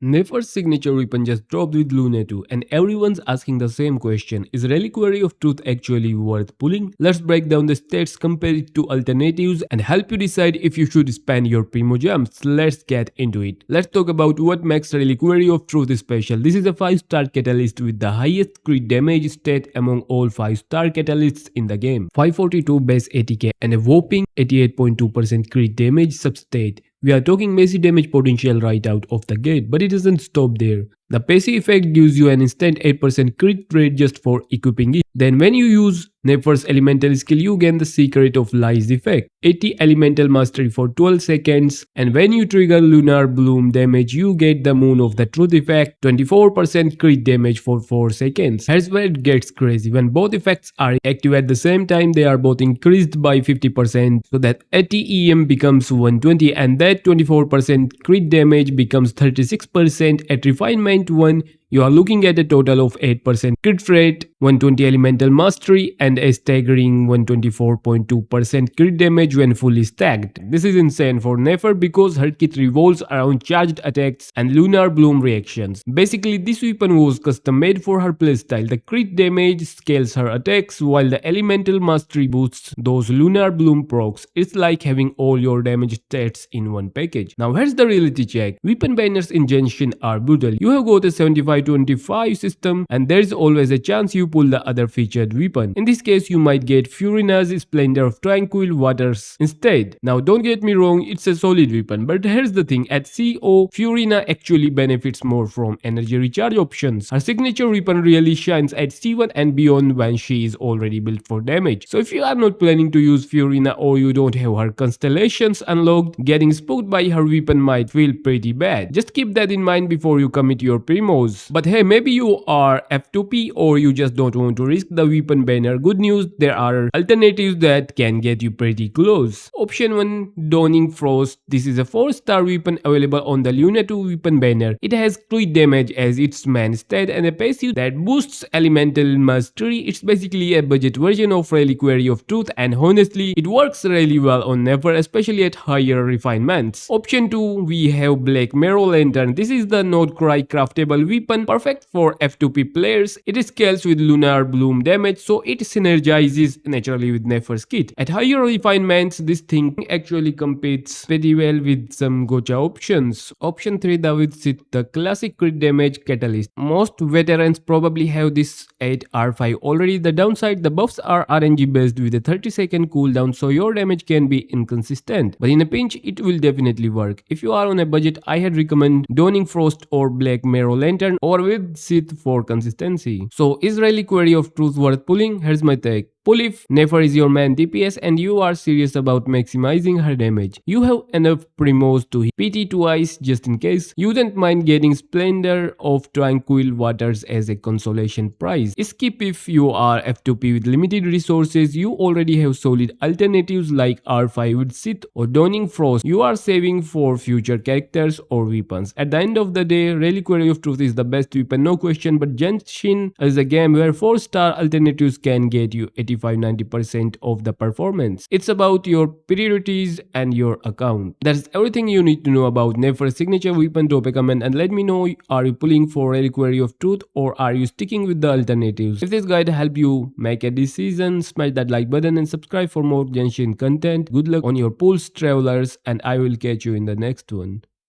Nefer's signature weapon just dropped with Luna 2 and everyone's asking the same question. Is Reliquary of Truth actually worth pulling? Let's break down the stats, compare it to alternatives and help you decide if you should spend your primo gems. Let's get into it. Let's talk about what makes Reliquary of Truth special. This is a 5-star catalyst with the highest crit damage stat among all 5-star catalysts in the game. 542 base ATK and a whopping 88.2% crit damage substat. We are talking massive damage potential right out of the gate, but it doesn't stop there. The passive effect gives you an instant 8% crit rate just for equipping it. Then when you use Nefer's elemental skill, you gain the Secret of Lies effect, 80 elemental mastery for 12 seconds, and when you trigger Lunar-Bloom damage, you get the Moon of the Truth effect, 24% crit damage for 4 seconds. Here's where it gets crazy. When both effects are active at the same time, they are both increased by 50%, so that 80 EM becomes 120 and that 24% crit damage becomes 36%. At refinement 1, you are looking at a total of 8% crit rate, 120 elemental mastery and a staggering 124.2% crit damage when fully stacked. This is insane for Nefer because her kit revolves around charged attacks and Lunar-Bloom reactions. Basically, this weapon was custom made for her playstyle. The crit damage scales her attacks while the elemental mastery boosts those Lunar-Bloom procs. It's like having all your damage stats in one package. Now here's the reality check. Weapon banners in Genshin are brutal. You have got a 75-25 system and there's always a chance you pull the other featured weapon. In this case, you might get Furina's Splendor of Tranquil Waters instead. Now don't get me wrong, it's a solid weapon, but here's the thing, at CO, Furina actually benefits more from energy recharge options. Her signature weapon really shines at C1 and beyond when she is already built for damage. So if you are not planning to use Furina or you don't have her constellations unlocked, getting spooked by her weapon might feel pretty bad. Just keep that in mind before you commit your primos. But hey, maybe you are F2P or you just don't want to risk the weapon banner. Good news, there are alternatives that can get you pretty close. Option 1, Dawning Frost. This is a 4-star weapon available on the Luna 2 weapon banner. It has crit damage as its main stat and a passive that boosts elemental mastery. It's basically a budget version of Reliquary of Truth and honestly, it works really well on Nefer, especially at higher refinements. Option 2, we have Blackmarrow Lantern. This is the Notcry craftable weapon, perfect for F2P players. It scales with Lunar-Bloom damage, so it synergizes naturally with Nefer's kit. At higher refinements, this thing actually competes pretty well with some gacha options. Option 3, the Widsith, the classic crit damage catalyst. Most veterans probably have this at R5 already. The downside, the buffs are RNG based with a 30-second cooldown, so your damage can be inconsistent. But in a pinch, it will definitely work. If you are on a budget, I had recommend Dawning Frost or Blackmarrow Lantern or Widsith for consistency. So is Reliquary of Truth worth pulling? Here's my take. Pull if Nefer is your main DPS and you are serious about maximizing her damage. You have enough primos to hit PT twice just in case. You don't mind getting Splendor of Tranquil Waters as a consolation prize. Skip if you are F2P with limited resources. You already have solid alternatives like R5 with Sith or Dawning Frost. You are saving for future characters or weapons. At the end of the day, Reliquary of Truth is the best weapon, no question, but Genshin is a game where 4-star alternatives can get you 85-90% of the performance. It's about your priorities and your account. That's everything you need to know about Nefer's signature weapon. Drop a comment and let me know, are you pulling for Reliquary of Truth or are you sticking with the alternatives? If this guide helped you make a decision, smash that like button and subscribe for more Genshin content. Good luck on your pulls, travelers, and I will catch you in the next one.